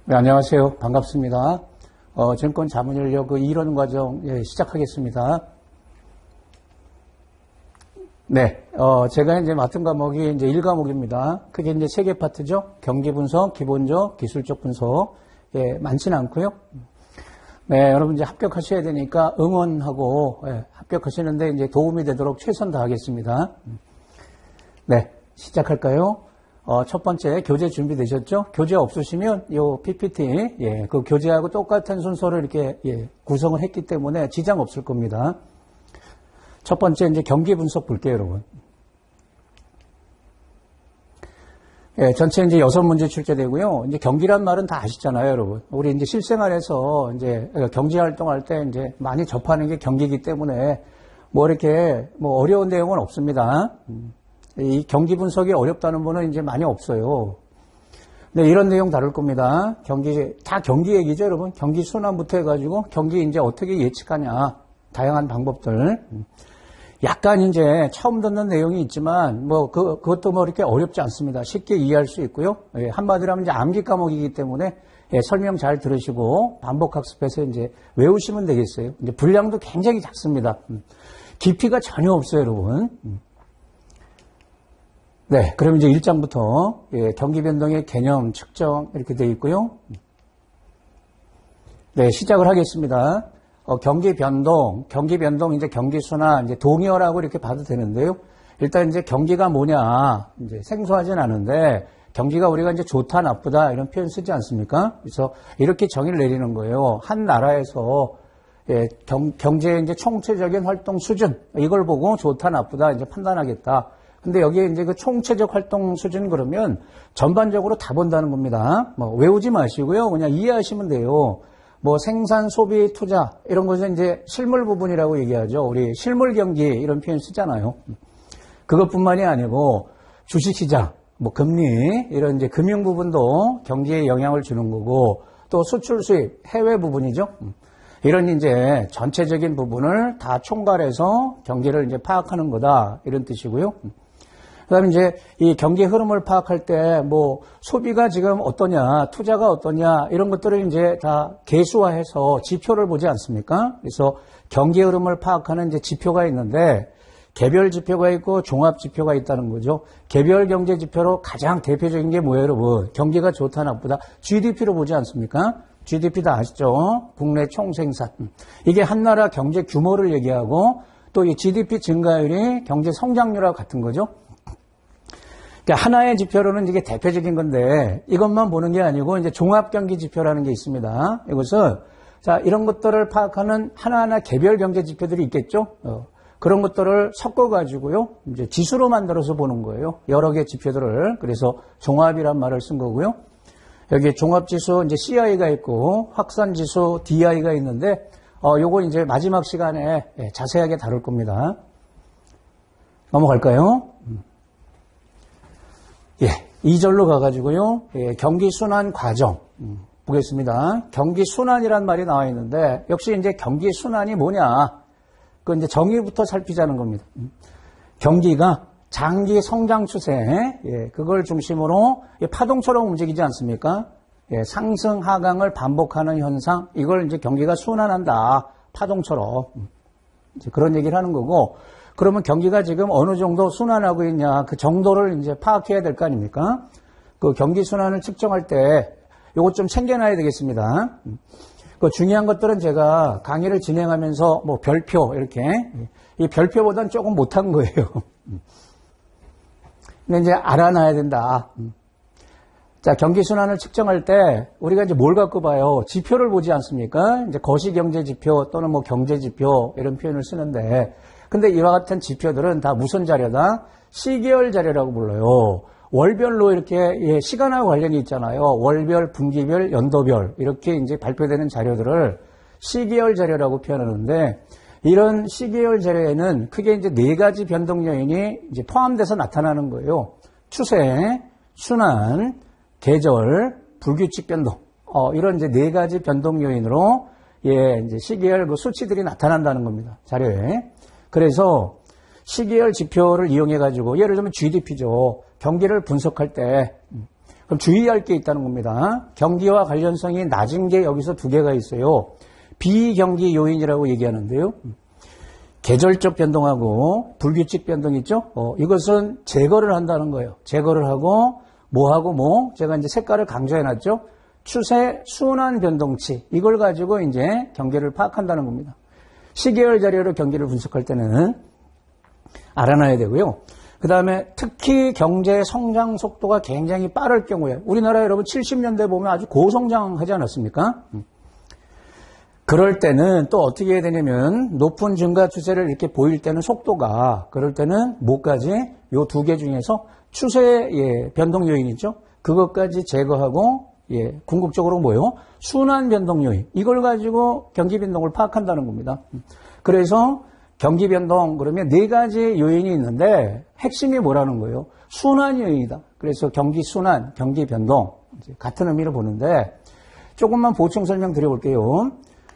네, 안녕하세요. 반갑습니다. 증권 자문인력 이론 과정 시작하겠습니다. 네, 제가 이제 맡은 과목이 이제 1과목입니다. 그게 이제 3개 파트죠. 경기 분석, 기본적, 기술적 분석. 많지는 않고요. 네, 여러분 이제 합격하셔야 되니까 응원하고 합격하시는데 이제 도움이 되도록 최선 다하겠습니다. 네, 시작할까요? 첫 번째 교재 준비되셨죠? 교재 없으시면 요 PPT 그 교재하고 똑같은 순서를 이렇게 구성을 했기 때문에 지장 없을 겁니다. 첫 번째 이제 경기 분석 볼게요, 여러분. 전체 이제 6문제 출제되고요. 이제 경기란 말은 다 아시잖아요, 여러분. 우리 이제 실생활에서 이제 경제 활동할 때 이제 많이 접하는 게 경기이기 때문에 뭐 이렇게 뭐 어려운 내용은 없습니다. 이 경기 분석이 어렵다는 분은 이제 많이 없어요. 네, 이런 내용 다룰 겁니다. 다 경기 얘기죠, 여러분. 경기 순환부터 해가지고 경기 이제 어떻게 예측하냐. 다양한 방법들. 약간 이제 처음 듣는 내용이 있지만 뭐 그것도 뭐 이렇게 어렵지 않습니다. 쉽게 이해할 수 있고요. 한마디로 하면 이제 암기 과목이기 때문에 설명 잘 들으시고 반복 학습해서 이제 외우시면 되겠어요. 이제 분량도 굉장히 작습니다. 깊이가 전혀 없어요, 여러분. 네, 그럼 이제 1장부터 경기 변동의 개념, 측정 이렇게 되어 있고요. 네, 시작을 하겠습니다. 경기 변동 이제 경기 순환, 이제 동의어라고 이렇게 봐도 되는데요. 일단 이제 경기가 뭐냐, 이제 생소하진 않은데 경기가 우리가 이제 좋다, 나쁘다 이런 표현 쓰지 않습니까? 그래서 이렇게 정의를 내리는 거예요. 한 나라에서 경제의 이제 총체적인 활동 수준 이걸 보고 좋다, 나쁘다 이제 판단하겠다. 근데 여기에 이제 그 총체적 활동 수준 그러면 전반적으로 다 본다는 겁니다. 뭐 외우지 마시고요. 그냥 이해하시면 돼요. 뭐 생산, 소비, 투자 이런 것은 이제 실물 부분이라고 얘기하죠. 우리 실물 경기 이런 표현 쓰잖아요. 그것뿐만이 아니고 주식시장, 뭐 금리 이런 이제 금융 부분도 경기에 영향을 주는 거고 또 수출 수입, 해외 부분이죠. 이런 이제 전체적인 부분을 다 총괄해서 경기를 이제 파악하는 거다 이런 뜻이고요. 그다음에 이제 이 경기 흐름을 파악할 때 뭐 소비가 지금 어떠냐, 투자가 어떠냐 이런 것들을 이제 다 계수화해서 지표를 보지 않습니까? 그래서 경기 흐름을 파악하는 이제 지표가 있는데 개별 지표가 있고 종합 지표가 있다는 거죠. 개별 경제 지표로 가장 대표적인 게 뭐예요, 여러분? 경기가 좋다, 나쁘다. GDP로 보지 않습니까? GDP 다 아시죠? 국내 총생산. 이게 한 나라 경제 규모를 얘기하고 또 이 GDP 증가율이 경제 성장률하고 같은 거죠. 그러니까 하나의 지표로는 이게 대표적인 건데 이것만 보는 게 아니고 이제 종합 경기 지표라는 게 있습니다. 이것은 자 이런 것들을 파악하는 하나하나 개별 경제 지표들이 있겠죠. 그런 것들을 섞어가지고요 이제 지수로 만들어서 보는 거예요. 여러 개 지표들을 그래서 종합이란 말을 쓴 거고요. 여기 종합지수 이제 CI가 있고 확산지수 DI가 있는데 요거 이제 마지막 시간에 자세하게 다룰 겁니다. 넘어갈까요? 2절로 가가지고요. 경기 순환 과정 보겠습니다. 경기 순환이란 말이 나와 있는데 역시 이제 경기 순환이 뭐냐? 그 이제 정의부터 살피자는 겁니다. 경기가 장기 성장 추세, 그걸 중심으로 파동처럼 움직이지 않습니까? 상승 하강을 반복하는 현상, 이걸 이제 경기가 순환한다. 파동처럼. 이제 그런 얘기를 하는 거고, 그러면 경기가 지금 어느 정도 순환하고 있냐, 그 정도를 이제 파악해야 될 거 아닙니까? 그 경기 순환을 측정할 때 요것 좀 챙겨놔야 되겠습니다. 그 중요한 것들은 제가 강의를 진행하면서 뭐 별표, 이렇게, 이 별표보다는 조금 못한 거예요. 근데 이제 알아놔야 된다. 자, 경기 순환을 측정할 때 우리가 이제 뭘 갖고 봐요? 지표를 보지 않습니까? 이제 거시경제 지표 또는 뭐 경제 지표 이런 표현을 쓰는데 근데 이와 같은 지표들은 다 무슨 자료다? 시계열 자료라고 불러요. 월별로 이렇게 시간하고 관련이 있잖아요. 월별, 분기별, 연도별 이렇게 이제 발표되는 자료들을 시계열 자료라고 표현하는데 이런 시계열 자료에는 크게 이제 4가지 변동 요인이 이제 포함돼서 나타나는 거예요. 추세, 순환, 계절, 불규칙 변동. 이런 이제 4가지 변동 요인으로 이제 시계열 그 수치들이 나타난다는 겁니다. 자료에. 그래서 시계열 지표를 이용해 가지고 예를 들면 GDP죠. 경기를 분석할 때 그럼 주의할 게 있다는 겁니다. 경기와 관련성이 낮은 게 여기서 두 개가 있어요. 비경기 요인이라고 얘기하는데요. 계절적 변동하고 불규칙 변동 있죠? 이것은 제거를 한다는 거예요. 제거를 하고 뭐하고 제가 이제 색깔을 강조해놨죠? 추세 순환 변동치. 이걸 가지고 이제 경기를 파악한다는 겁니다. 시계열 자료로 경기를 분석할 때는 알아놔야 되고요. 그 다음에 특히 경제 성장 속도가 굉장히 빠를 경우에 우리나라 여러분 70년대 보면 아주 고성장하지 않았습니까? 그럴 때는 또 어떻게 해야 되냐면 높은 증가 추세를 이렇게 보일 때는 속도가 그럴 때는 뭐까지 요 두 개 중에서 추세 변동 요인 있죠? 그것까지 제거하고 궁극적으로 뭐요? 순환 변동 요인. 이걸 가지고 경기 변동을 파악한다는 겁니다. 그래서 경기 변동 그러면 네 가지 요인이 있는데 핵심이 뭐라는 거예요? 순환 요인이다. 그래서 경기 순환, 경기 변동 같은 의미로 보는데 조금만 보충 설명 드려볼게요.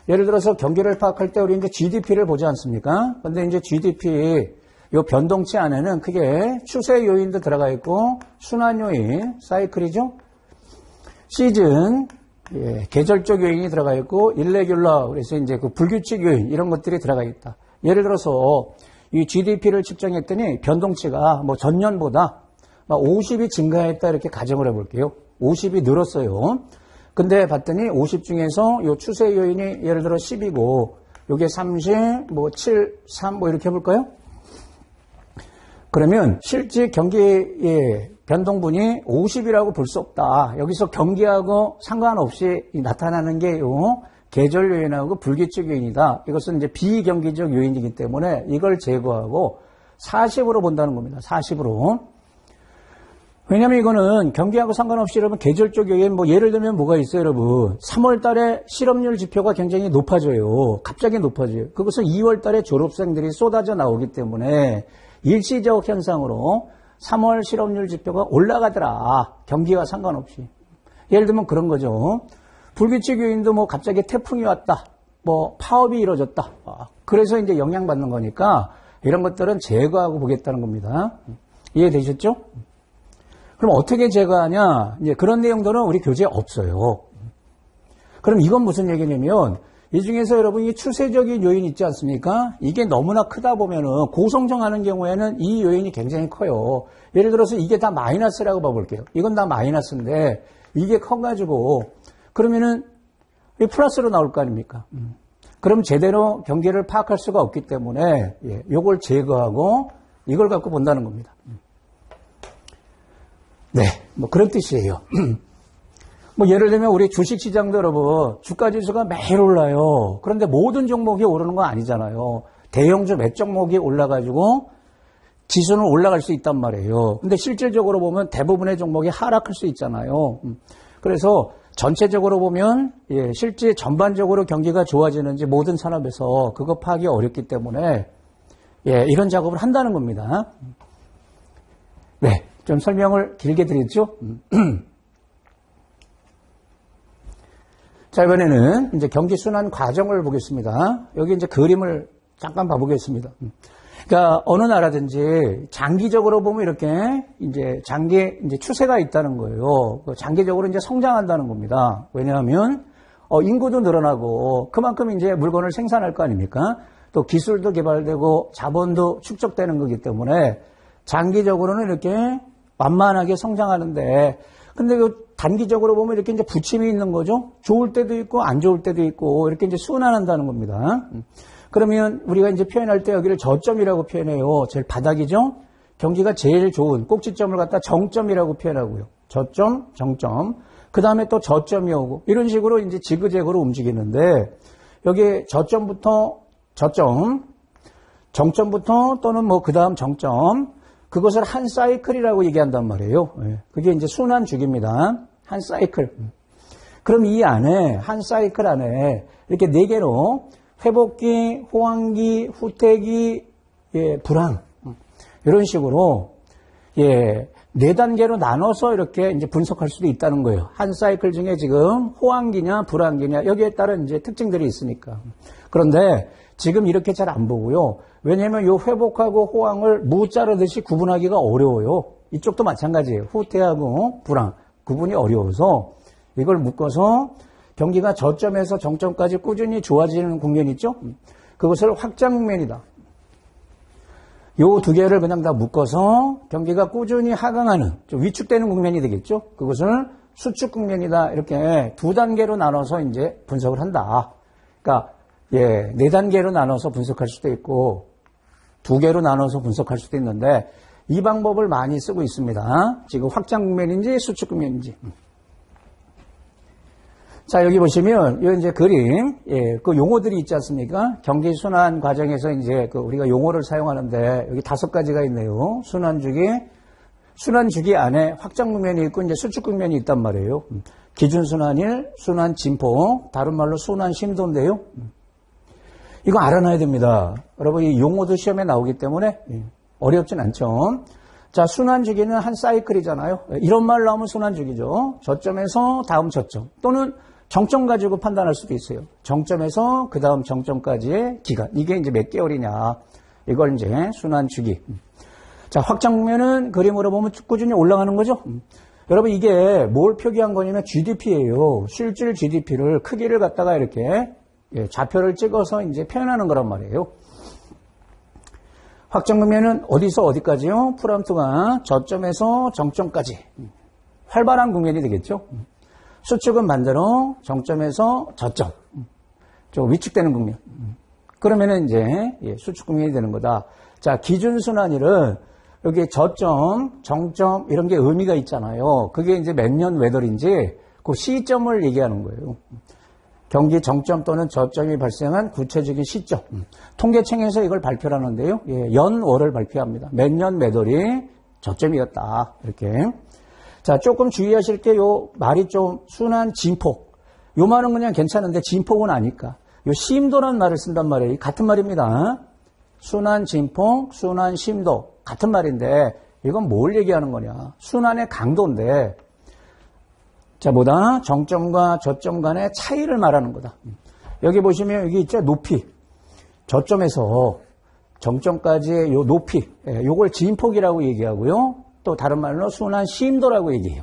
예를 들어서 경기를 파악할 때 우리 이제 GDP를 보지 않습니까? 근데 이제 GDP 요 변동치 안에는 크게 추세 요인도 들어가 있고 순환 요인, 사이클이죠? 시즌, 계절적 요인이 들어가 있고 일레귤러, 그래서 이제 그 불규칙 요인 이런 것들이 들어가 있다. 예를 들어서 이 GDP를 측정했더니 변동치가 뭐 전년보다 50이 증가했다 이렇게 가정을 해볼게요. 50이 늘었어요. 근데 봤더니 50 중에서 요 추세 요인이 예를 들어 10이고 요게 30, 7, 3 이렇게 해볼까요? 그러면 실제 경기의 변동분이 50이라고 볼 수 없다. 여기서 경기하고 상관없이 나타나는 게 요 계절 요인하고 불규칙 요인이다. 이것은 이제 비경기적 요인이기 때문에 이걸 제거하고 40으로 본다는 겁니다. 40으로. 왜냐면 이거는 경기하고 상관없이 여러분 계절적 요인 예를 들면 뭐가 있어요, 여러분? 3월 달에 실업률 지표가 굉장히 높아져요. 갑자기 높아져요. 그것은 2월 달에 졸업생들이 쏟아져 나오기 때문에 일시적 현상으로 3월 실업률 지표가 올라가더라. 경기와 상관없이. 예를 들면 그런 거죠. 불규칙 요인도 갑자기 태풍이 왔다. 파업이 이루어졌다. 그래서 이제 영향받는 거니까 이런 것들은 제거하고 보겠다는 겁니다. 이해되셨죠? 그럼 어떻게 제거하냐? 이제 그런 내용들은 우리 교재에 없어요. 그럼 이건 무슨 얘기냐면 이 중에서 여러분 이 추세적인 요인 있지 않습니까? 이게 너무나 크다 보면은 고성장하는 경우에는 이 요인이 굉장히 커요. 예를 들어서 이게 다 마이너스라고 봐볼게요. 이건 다 마이너스인데 이게 커가지고 그러면은 플러스로 나올 거 아닙니까? 그럼 제대로 경기를 파악할 수가 없기 때문에 요걸 제거하고 이걸 갖고 본다는 겁니다. 네, 그런 뜻이에요. 예를 들면 우리 주식시장도 여러분 주가지수가 매일 올라요. 그런데 모든 종목이 오르는 건 아니잖아요. 대형주 몇 종목이 올라가지고 지수는 올라갈 수 있단 말이에요. 근데 실질적으로 보면 대부분의 종목이 하락할 수 있잖아요. 그래서 전체적으로 보면 실제 전반적으로 경기가 좋아지는지 모든 산업에서 그거 파악이 어렵기 때문에 이런 작업을 한다는 겁니다. 네, 좀 설명을 길게 드렸죠? 자, 이번에는 이제 경기 순환 과정을 보겠습니다. 여기 이제 그림을 잠깐 봐보겠습니다. 그러니까 어느 나라든지 장기적으로 보면 이렇게 이제 추세가 있다는 거예요. 장기적으로 이제 성장한다는 겁니다. 왜냐하면 인구도 늘어나고 그만큼 이제 물건을 생산할 거 아닙니까? 또 기술도 개발되고 자본도 축적되는 거기 때문에 장기적으로는 이렇게 완만하게 성장하는데 근데 단기적으로 보면 이렇게 이제 부침이 있는 거죠. 좋을 때도 있고 안 좋을 때도 있고 이렇게 이제 순환한다는 겁니다. 그러면 우리가 이제 표현할 때 여기를 저점이라고 표현해요. 제일 바닥이죠. 경기가 제일 좋은 꼭지점을 갖다 정점이라고 표현하고요. 저점, 정점. 그 다음에 또 저점이 오고 이런 식으로 이제 지그재그로 움직이는데 여기 저점부터 저점, 정점부터 또는 그 다음 정점. 그것을 한 사이클이라고 얘기한단 말이에요. 그게 이제 순환 주기입니다. 한 사이클. 그럼 이 안에, 한 사이클 안에 이렇게 네 개로 회복기, 호황기, 후퇴기, 불황. 이런 식으로, 네 단계로 나눠서 이렇게 이제 분석할 수도 있다는 거예요. 한 사이클 중에 지금 호황기냐, 불황기냐, 여기에 따른 이제 특징들이 있으니까. 그런데 지금 이렇게 잘 안 보고요. 왜냐하면 요 회복하고 호황을 무자르듯이 구분하기가 어려워요. 이쪽도 마찬가지예요. 후퇴하고 불황. 구분이 어려워서 이걸 묶어서 경기가 저점에서 정점까지 꾸준히 좋아지는 국면 있죠? 그것을 확장 국면이다. 요 두 개를 그냥 다 묶어서 경기가 꾸준히 하강하는, 좀 위축되는 국면이 되겠죠? 그것을 수축 국면이다. 이렇게 두 단계로 나눠서 이제 분석을 한다. 그러니까, 네 단계로 나눠서 분석할 수도 있고, 두 개로 나눠서 분석할 수도 있는데, 이 방법을 많이 쓰고 있습니다. 지금 확장 국면인지 수축 국면인지. 자, 여기 보시면, 요 이제 그림, 그 용어들이 있지 않습니까? 경기 순환 과정에서 이제 우리가 용어를 사용하는데, 여기 5가지가 있네요. 순환주기 안에 확장 국면이 있고, 이제 수축 국면이 있단 말이에요. 기준 순환일, 순환 진폭, 다른 말로 순환 심도인데요. 이거 알아놔야 됩니다. 여러분, 이 용어도 시험에 나오기 때문에 어렵진 않죠. 자, 순환주기는 한 사이클이잖아요. 이런 말 나오면 순환주기죠. 저점에서 다음 저점, 또는 정점 가지고 판단할 수도 있어요. 정점에서 그 다음 정점까지의 기간. 이게 이제 몇 개월이냐. 이걸 이제 순환주기. 자, 확장 국면은 그림으로 보면 꾸준히 올라가는 거죠. 여러분, 이게 뭘 표기한 거냐면 GDP예요. 실질 GDP를 크기를 갖다가 이렇게 좌표를 찍어서 이제 표현하는 거란 말이에요. 확장 국면은 어디서 어디까지요? 프롬프트가 저점에서 정점까지. 활발한 국면이 되겠죠. 수축은 반대로 정점에서 저점. 좀 위축되는 국면. 그러면은 이제 수축 국면이 되는 거다. 자, 기준 순환일은 여기 저점, 정점 이런 게 의미가 있잖아요. 그게 이제 몇 년 외돌인지 그 시점을 얘기하는 거예요. 경기 정점 또는 저점이 발생한 구체적인 시점. 통계청에서 이걸 발표를 하는데요. 연월을 발표합니다. 몇 년 매돌이 저점이었다. 이렇게. 자, 조금 주의하실 게 요 말이 좀 순환 진폭. 요 말은 그냥 괜찮은데 진폭은 아니까. 요 심도라는 말을 쓴단 말이에요. 같은 말입니다. 순환 진폭, 순환 심도. 같은 말인데 이건 뭘 얘기하는 거냐. 순환의 강도인데 자, 뭐다? 정점과 저점 간의 차이를 말하는 거다. 여기 보시면 여기 있죠? 높이. 저점에서 정점까지의 요 높이. 요걸 진폭이라고 얘기하고요. 또 다른 말로 순환 심도라고 얘기해요.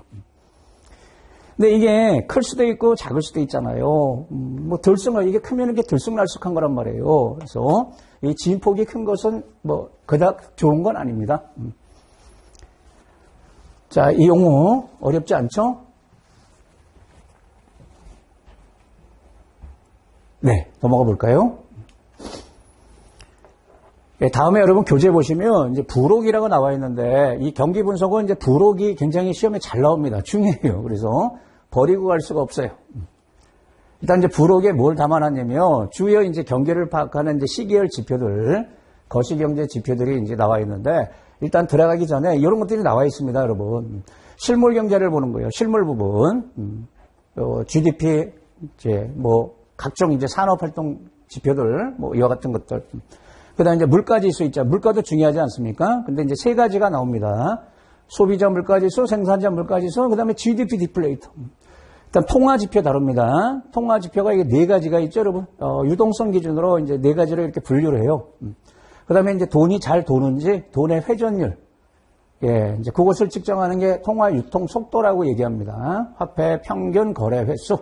근데 이게 클 수도 있고 작을 수도 있잖아요. 뭐 이게 크면 이렇게 들쑥날쑥한 거란 말이에요. 그래서 이 진폭이 큰 것은 뭐 그닥 좋은 건 아닙니다. 자, 이 용어 어렵지 않죠? 네, 넘어가 볼까요? 다음에 여러분 교재 보시면 이제 부록이라고 나와 있는데 이 경기 분석은 이제 부록이 굉장히 시험에 잘 나옵니다. 중요해요. 그래서 버리고 갈 수가 없어요. 일단 이제 부록에 뭘 담아놨냐면 주요 이제 경기를 파악하는 이제 시계열 지표들, 거시경제 지표들이 이제 나와 있는데 일단 들어가기 전에 이런 것들이 나와 있습니다, 여러분. 실물 경제를 보는 거예요. 실물 부분, GDP 이제 뭐 각종 이제 산업활동 지표들, 뭐 이와 같은 것들. 그 다음에 이제 물가지수 있죠. 물가도 중요하지 않습니까? 근데 이제 3가지가 나옵니다. 소비자 물가지수, 생산자 물가지수, 그 다음에 GDP 디플레이터. 일단 통화지표 다룹니다. 통화지표가 이게 4가지가 있죠, 여러분. 유동성 기준으로 이제 4가지로 이렇게 분류를 해요. 그 다음에 이제 돈이 잘 도는지, 돈의 회전율. 이제 그것을 측정하는 게 통화 유통 속도라고 얘기합니다. 화폐 평균 거래 횟수.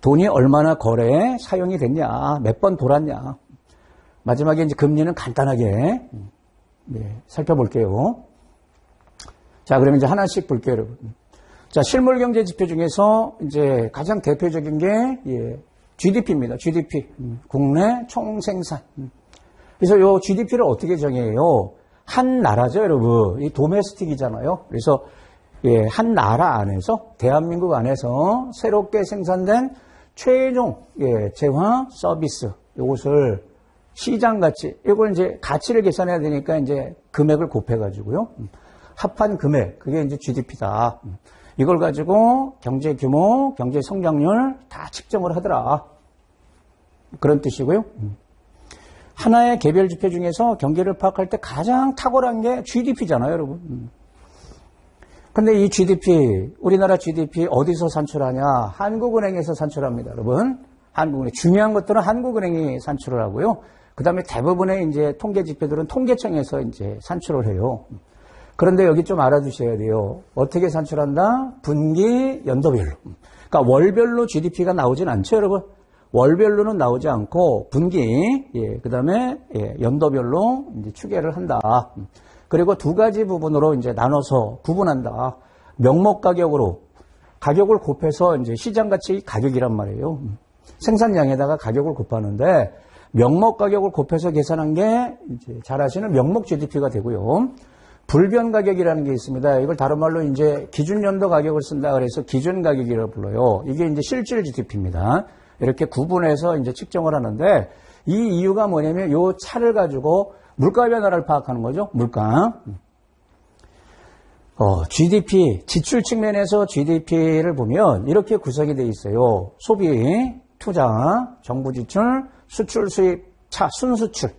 돈이 얼마나 거래에 사용이 됐냐, 몇 번 돌았냐. 마지막에 이제 금리는 간단하게 살펴볼게요. 자, 그러면 이제 하나씩 볼게요, 여러분. 자, 실물 경제 지표 중에서 이제 가장 대표적인 게 GDP입니다. GDP, 국내 총생산. 그래서 요 GDP를 어떻게 정해요? 한 나라죠, 여러분. 이 도메스틱이잖아요. 그래서 한 나라 안에서 대한민국 안에서 새롭게 생산된 최종 재화 서비스 요것을 시장 가치, 이걸 이제 가치를 계산해야 되니까 이제 금액을 곱해가지고요. 합한 금액, 그게 이제 GDP다. 이걸 가지고 경제 규모, 경제 성장률 다 측정을 하더라. 그런 뜻이고요. 하나의 개별 지표 중에서 경기를 파악할 때 가장 탁월한 게 GDP잖아요, 여러분. 근데 이 GDP, 우리나라 GDP 어디서 산출하냐? 한국은행에서 산출합니다, 여러분. 한국은행. 중요한 것들은 한국은행이 산출을 하고요. 그 다음에 대부분의 이제 통계 지표들은 통계청에서 이제 산출을 해요. 그런데 여기 좀 알아두셔야 돼요. 어떻게 산출한다? 분기, 연도별로. 그러니까 월별로 GDP가 나오진 않죠, 여러분. 월별로는 나오지 않고 분기, 그 다음에 연도별로 이제 추계를 한다. 그리고 두 가지 부분으로 이제 나눠서 구분한다. 명목 가격으로 가격을 곱해서 이제 시장 가치 가격이란 말이에요. 생산량에다가 가격을 곱하는데 명목 가격을 곱해서 계산한 게 이제 잘 아시는 명목 GDP가 되고요. 불변 가격이라는 게 있습니다. 이걸 다른 말로 이제 기준 연도 가격을 쓴다 그래서 기준 가격이라고 불러요. 이게 이제 실질 GDP입니다. 이렇게 구분해서 이제 측정을 하는데 이 이유가 뭐냐면 요 차를 가지고 물가 변화를 파악하는 거죠. 물가. GDP, 지출 측면에서 GDP를 보면 이렇게 구성이 되어 있어요. 소비, 투자, 정부 지출, 수출, 수입, 차, 순수출.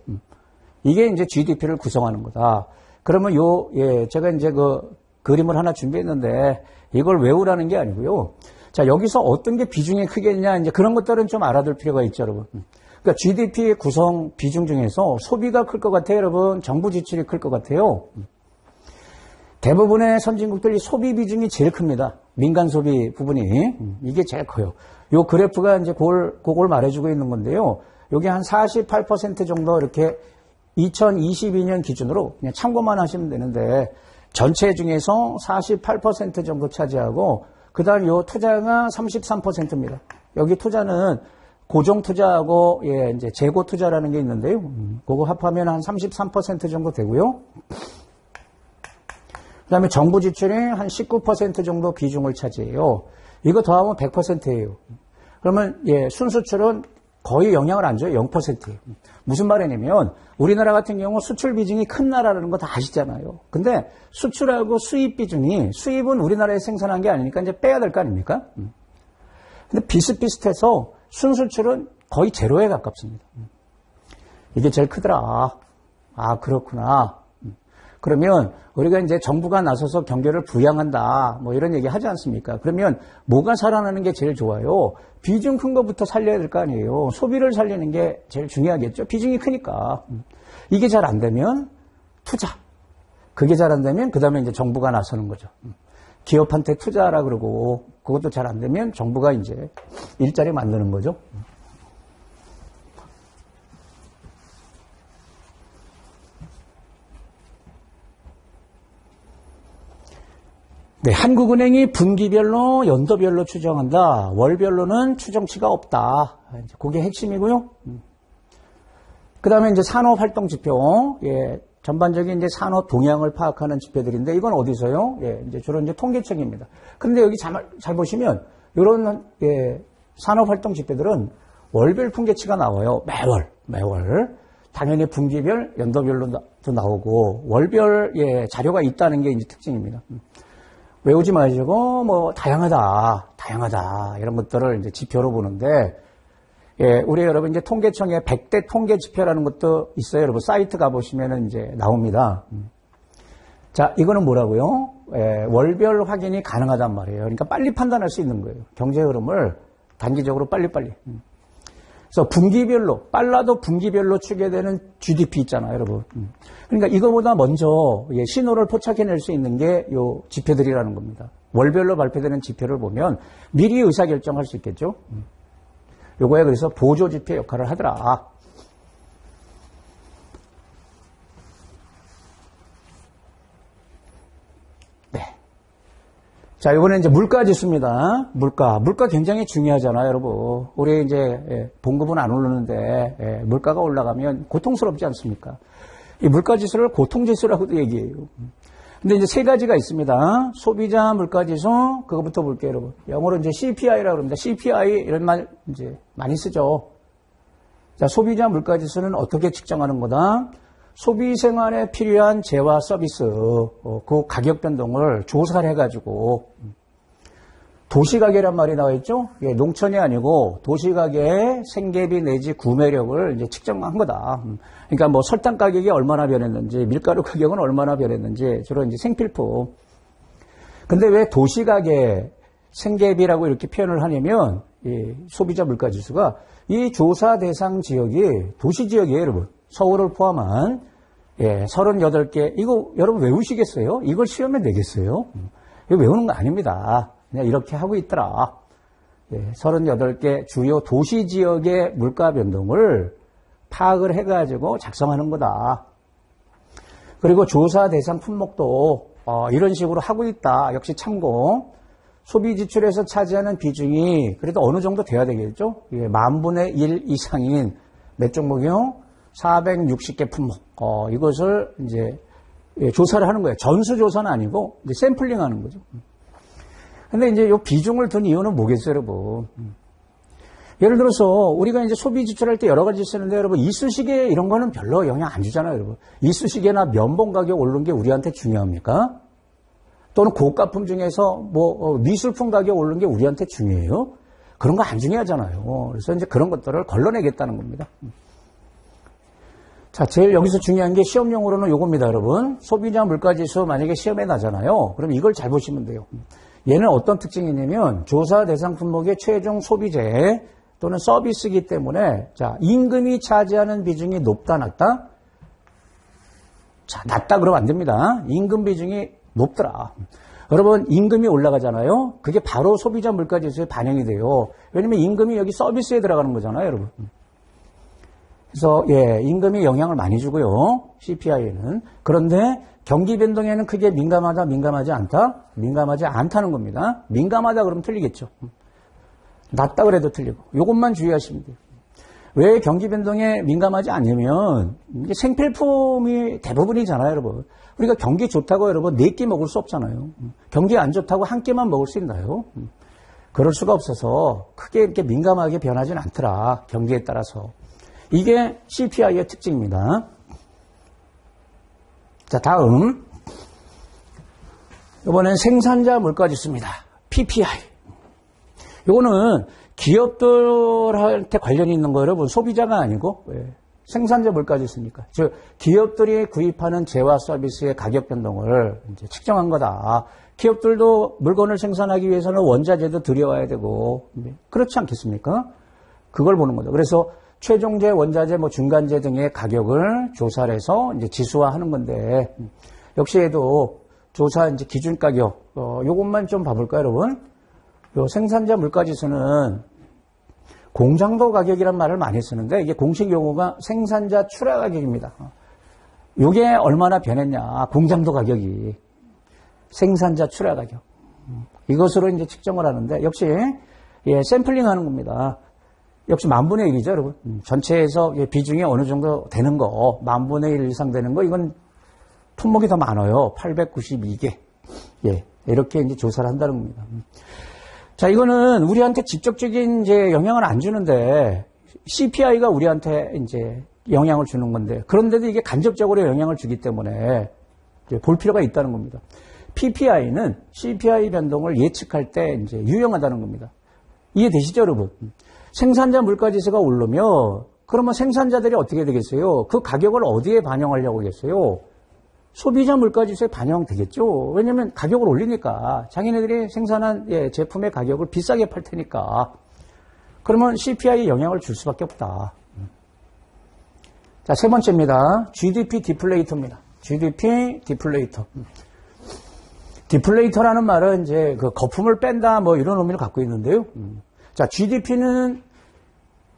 이게 이제 GDP를 구성하는 거다. 그러면 제가 이제 그 그림을 하나 준비했는데 이걸 외우라는 게 아니고요. 자, 여기서 어떤 게 비중이 크겠냐, 이제 그런 것들은 좀 알아둘 필요가 있죠, 여러분. 그러니까 GDP의 구성 비중 중에서 소비가 클 것 같아요, 여러분. 정부 지출이 클 것 같아요. 대부분의 선진국들이 소비 비중이 제일 큽니다. 민간 소비 부분이. 이게 제일 커요. 요 그래프가 이제 그걸 말해주고 있는 건데요. 여기 한 48% 정도 이렇게 2022년 기준으로 그냥 참고만 하시면 되는데 전체 중에서 48% 정도 차지하고 그 다음 요 투자가 33%입니다. 여기 투자는 고정 투자하고 이제 재고 투자라는 게 있는데요. 그거 합하면 한 33% 정도 되고요. 그 다음에 정부 지출이 한 19% 정도 비중을 차지해요. 이거 더하면 100%예요. 그러면 순수출은 거의 영향을 안 줘요. 0%예요. 무슨 말이냐면 우리나라 같은 경우 수출 비중이 큰 나라라는 거 다 아시잖아요. 근데 수출하고 수입 비중이 수입은 우리나라에 생산한 게 아니니까 이제 빼야 될 거 아닙니까? 근데 비슷비슷해서 순수출은 거의 제로에 가깝습니다. 이게 제일 크더라. 아, 그렇구나. 그러면 우리가 이제 정부가 나서서 경제를 부양한다. 뭐 이런 얘기 하지 않습니까? 그러면 뭐가 살아나는 게 제일 좋아요? 비중 큰 것부터 살려야 될 거 아니에요. 소비를 살리는 게 제일 중요하겠죠. 비중이 크니까. 이게 잘 안 되면 투자. 그게 잘 안 되면 그 다음에 이제 정부가 나서는 거죠. 기업한테 투자하라 그러고 그것도 잘 안 되면 정부가 이제 일자리 만드는 거죠. 네, 한국은행이 분기별로 연도별로 추정한다. 월별로는 추정치가 없다. 이제 그게 핵심이고요. 그 다음에 이제 산업활동지표, 전반적인 이제 산업 동향을 파악하는 지표들인데 이건 어디서요? 이제 주로 이제 통계청입니다. 근데 여기 잘 보시면 이런 산업활동 지표들은 월별 통계치가 나와요. 매월. 당연히 분기별, 연도별로도 나오고 월별 자료가 있다는 게 이제 특징입니다. 외우지 마시고 뭐 다양하다 이런 것들을 이제 지표로 보는데 우리 여러분 이제 통계청에 100대 통계 지표라는 것도 있어요. 여러분 사이트 가보시면은 이제 나옵니다. 자, 이거는 뭐라고요? 월별 확인이 가능하단 말이에요. 그러니까 빨리 판단할 수 있는 거예요. 경제 흐름을 단기적으로 빨리빨리. 그래서 분기별로, 빨라도 분기별로 추계되는 GDP 있잖아요, 여러분. 그러니까 이거보다 먼저 신호를 포착해낼 수 있는 게 요 지표들이라는 겁니다. 월별로 발표되는 지표를 보면 미리 의사결정할 수 있겠죠. 요거에 그래서 보조지표 역할을 하더라. 네. 자, 이번에 이제 물가지수입니다. 물가 굉장히 중요하잖아요, 여러분. 우리 이제 봉급은 안 오르는데 물가가 올라가면 고통스럽지 않습니까? 이 물가지수를 고통지수라고도 얘기해요. 근데 이제 세 가지가 있습니다. 소비자 물가지수, 그거부터 볼게요, 여러분. 영어로 이제 CPI라고 합니다. CPI 이런 말 이제 많이 쓰죠. 자, 소비자 물가지수는 어떻게 측정하는 거다? 소비 생활에 필요한 재화 서비스, 그 가격 변동을 조사를 해가지고, 도시가계란 말이 나와 있죠? 농촌이 아니고 도시가계의 생계비 내지 구매력을 이제 측정한 거다. 그러니까 뭐 설탕 가격이 얼마나 변했는지, 밀가루 가격은 얼마나 변했는지, 주로 이제 생필품. 근데 왜 도시가계 생계비라고 이렇게 표현을 하냐면, 이 소비자 물가지수가 이 조사 대상 지역이 도시 지역이에요, 여러분. 서울을 포함한 예, 38개. 이거 여러분 외우시겠어요? 이걸 시험에 내겠어요? 이거 외우는 거 아닙니다. 그냥 이렇게 하고 있더라. 예, 38개 주요 도시 지역의 물가 변동을 파악을 해가지고 작성하는 거다. 그리고 조사 대상 품목도 이런 식으로 하고 있다. 역시 참고. 소비 지출에서 차지하는 비중이 그래도 어느 정도 돼야 되겠죠? 예, 10,000분의 1 이상인 몇 종목이요? 460개 품목. 이것을 이제 조사를 하는 거예요. 전수 조사는 아니고 이제 샘플링 하는 거죠. 근데 이제 이 비중을 둔 이유는 뭐겠어요, 여러분? 예를 들어서 우리가 이제 소비 지출할 때 여러 가지 쓰는데 여러분 이쑤시개 이런 거는 별로 영향 안 주잖아요, 여러분. 이쑤시개나 면봉 가격 오르는 게 우리한테 중요합니까? 또는 고가품 중에서 미술품 가격 오르는 게 우리한테 중요해요? 그런 거 안 중요하잖아요. 그래서 이제 그런 것들을 걸러내겠다는 겁니다. 자, 제일 여기서 중요한 게 시험용으로는 요겁니다, 여러분. 소비자 물가지수 만약에 시험에 나잖아요. 그럼 이걸 잘 보시면 돼요. 얘는 어떤 특징이 있냐면 조사 대상 품목의 최종 소비재 또는 서비스이기 때문에 자, 임금이 차지하는 비중이 높다, 낮다? 자, 낮다 그러면 안 됩니다. 임금 비중이 높더라. 여러분 임금이 올라가잖아요. 그게 바로 소비자 물가지수에 반영이 돼요. 왜냐면 임금이 여기 서비스에 들어가는 거잖아요, 여러분. 그래서 예, 임금이 영향을 많이 주고요. CPI에는. 그런데 경기 변동에는 크게 민감하다, 민감하지 않다? 민감하지 않다는 겁니다. 민감하다 그러면 틀리겠죠. 낮다 그래도 틀리고. 이것만 주의하시면 돼요. 왜 경기 변동에 민감하지 않냐면 이게 생필품이 대부분이잖아요, 여러분. 우리가 경기 좋다고 여러분 4끼 먹을 수 없잖아요. 경기 안 좋다고 한 끼만 먹을 수 있나요? 그럴 수가 없어서 크게 이렇게 민감하게 변하지는 않더라. 경기에 따라서. 이게 CPI의 특징입니다. 자, 다음. 이번엔 생산자 물가지수입니다. PPI. 이거는 기업들한테 관련이 있는 거 여러분 소비자가 아니고 생산자 물가지수니까 즉 기업들이 구입하는 재화 서비스의 가격 변동을 이제 측정한 거다. 기업들도 물건을 생산하기 위해서는 원자재도 들여와야 되고 그렇지 않겠습니까? 그걸 보는 거죠. 그래서 최종재, 원자재, 중간재 등의 가격을 조사를 해서 이제 지수화하는 건데 역시 얘도 조사 이제 기준 가격 요것만 좀 봐볼까요, 여러분? 요 생산자 물가지수는 공장도 가격이란 말을 많이 쓰는데 이게 공식 용어가 생산자 출하 가격입니다. 요게 얼마나 변했냐? 공장도 가격이 생산자 출하 가격. 이것으로 이제 측정을 하는데 역시 예, 샘플링 하는 겁니다. 역시 10,000분의 1이죠, 여러분. 전체에서 비중이 어느 정도 되는 거, 10,000분의 1 이상 되는 거, 이건 품목이 더 많아요. 892개. 예, 이렇게 이제 조사를 한다는 겁니다. 자, 이거는 우리한테 직접적인 이제 영향을 안 주는데 CPI가 우리한테 이제 영향을 주는 건데 그런데도 이게 간접적으로 영향을 주기 때문에 이제 볼 필요가 있다는 겁니다. PPI는 CPI 변동을 예측할 때 이제 유용하다는 겁니다. 이해되시죠, 여러분? 생산자 물가지수가 오르면 그러면 생산자들이 어떻게 되겠어요? 그 가격을 어디에 반영하려고 하겠어요? 소비자 물가지수에 반영되겠죠. 왜냐하면 가격을 올리니까 자기네들이 생산한 제품의 가격을 비싸게 팔 테니까. 그러면 CPI에 영향을 줄 수밖에 없다. 자, 세 번째입니다. GDP 디플레이터입니다. GDP 디플레이터. 디플레이터라는 말은 이제 그 거품을 뺀다 이런 의미를 갖고 있는데요. 자, GDP는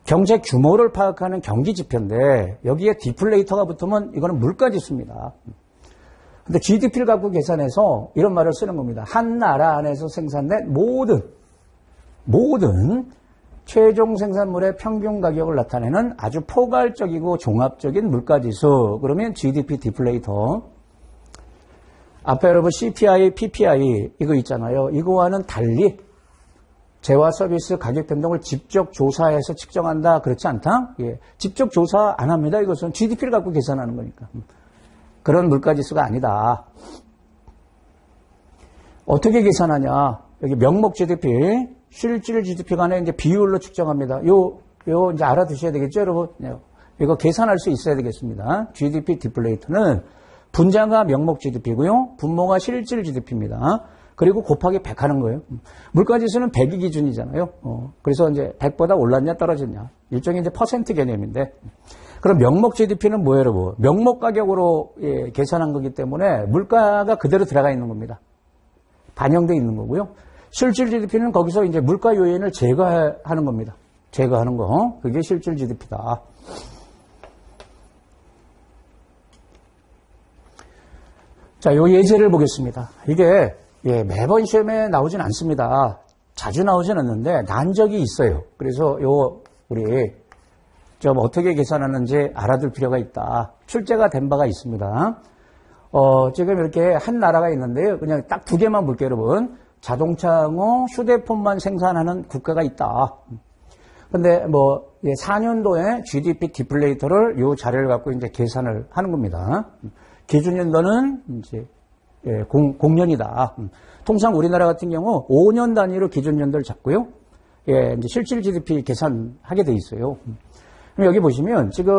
경제 규모를 파악하는 경기 지표인데 여기에 디플레이터가 붙으면 이거는 물가지수입니다. 근데 GDP를 갖고 계산해서 이런 말을 쓰는 겁니다. 한 나라 안에서 생산된 모든 최종 생산물의 평균 가격을 나타내는 아주 포괄적이고 종합적인 물가지수. 그러면 GDP 디플레이터. 앞에 여러분 CPI, PPI 이거 있잖아요. 이거와는 달리 재화 서비스 가격 변동을 직접 조사해서 측정한다. 그렇지 않다? 예. 직접 조사 안 합니다. 이것은 GDP를 갖고 계산하는 거니까. 그런 물가지수가 아니다. 어떻게 계산하냐? 여기 명목 GDP, 실질 GDP 간에 이제 비율로 측정합니다. 요 이제 알아두셔야 되겠죠, 여러분? 이거 계산할 수 있어야 되겠습니다. GDP 디플레이터는 분자가 명목 GDP고요. 분모가 실질 GDP입니다. 그리고 곱하기 100 하는 거예요. 물가지수는 100이 기준이잖아요. 그래서 이제 100보다 올랐냐 떨어졌냐. 일종의 이제 퍼센트 개념인데 그럼 명목 GDP는 뭐예요, 여러분? 명목 가격으로 예, 계산한 거기 때문에 물가가 그대로 들어가 있는 겁니다. 반영되어 있는 거고요. 실질 GDP는 거기서 이제 물가 요인을 제거하는 겁니다. 제거하는 거. 그게 실질 GDP다. 자, 요 예제를 보겠습니다. 이게 예, 매번 시험에 나오진 않습니다. 자주 나오진 않는데 난 적이 있어요. 그래서 요 우리 좀 어떻게 계산하는지 알아둘 필요가 있다. 출제가 된 바가 있습니다. 지금 이렇게 한 나라가 있는데요. 그냥 딱 두 개만 볼게요, 여러분. 자동차하고 휴대폰만 생산하는 국가가 있다. 근데 뭐 4년도에 GDP 디플레이터를 요 자료를 갖고 이제 계산을 하는 겁니다. 기준연도는 이제 0년이다. 통상 우리나라 같은 경우 5년 단위로 기준연도를 잡고요. 예, 이제 실질 GDP 계산하게 돼 있어요. 그럼 여기 보시면 지금